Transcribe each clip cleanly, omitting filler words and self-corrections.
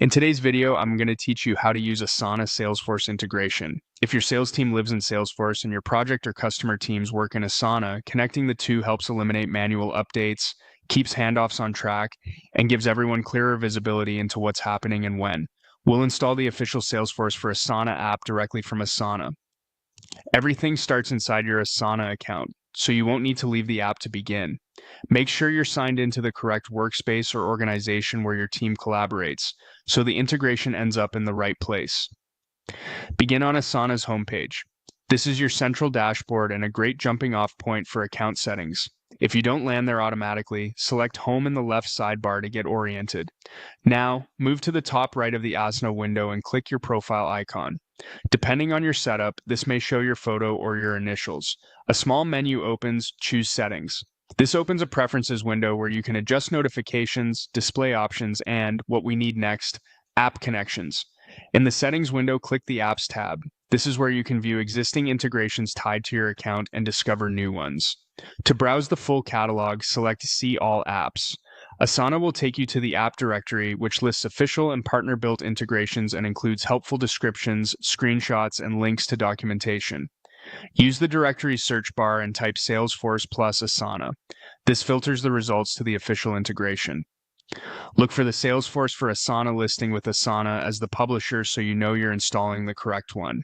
In today's video, I'm going to teach you how to use Asana Salesforce integration. If your sales team lives in Salesforce and your project or customer teams work in Asana, connecting the two helps eliminate manual updates, keeps handoffs on track, and gives everyone clearer visibility into what's happening and when. We'll install the official Salesforce for Asana app directly from Asana. Everything starts inside your Asana account, so you won't need to leave the app to begin. Make sure you're signed into the correct workspace or organization where your team collaborates, so the integration ends up in the right place. Begin on Asana's homepage. This is your central dashboard and a great jumping off point for account settings. If you don't land there automatically, select Home in the left sidebar to get oriented. Now, move to the top right of the Asana window and click your profile icon. Depending on your setup, this may show your photo or your initials. A small menu opens, choose Settings. This opens a preferences window where you can adjust notifications, display options, and, what we need next, app connections. In the Settings window, click the Apps tab. This is where you can view existing integrations tied to your account and discover new ones. To browse the full catalog, select See All Apps. Asana will take you to the app directory, which lists official and partner-built integrations and includes helpful descriptions, screenshots, and links to documentation. Use the directory search bar and type Salesforce plus Asana. This filters the results to the official integration. Look for the Salesforce for Asana listing with Asana as the publisher so you know you're installing the correct one.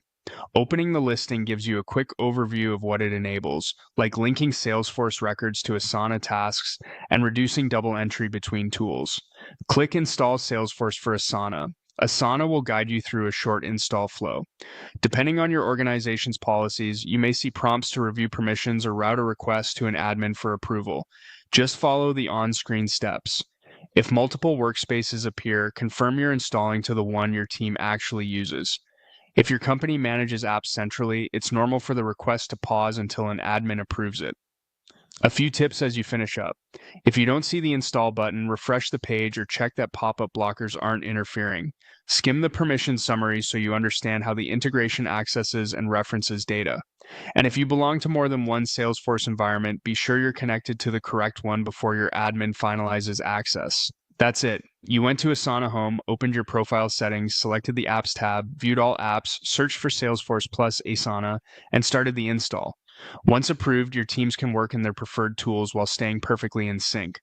Opening the listing gives you a quick overview of what it enables, like linking Salesforce records to Asana tasks and reducing double entry between tools. Click Install Salesforce for Asana. Asana will guide you through a short install flow. Depending on your organization's policies, you may see prompts to review permissions or route a request to an admin for approval. Just follow the on-screen steps. If multiple workspaces appear, confirm you're installing to the one your team actually uses. If your company manages apps centrally, it's normal for the request to pause until an admin approves it. A few tips as you finish up. If you don't see the install button, refresh the page or check that pop-up blockers aren't interfering. Skim the permission summary so you understand how the integration accesses and references data. And if you belong to more than one Salesforce environment, be sure you're connected to the correct one before your admin finalizes access. That's it. You went to Asana Home, opened your profile settings, selected the Apps tab, viewed all apps, searched for Salesforce plus Asana, and started the install. Once approved, your teams can work in their preferred tools while staying perfectly in sync.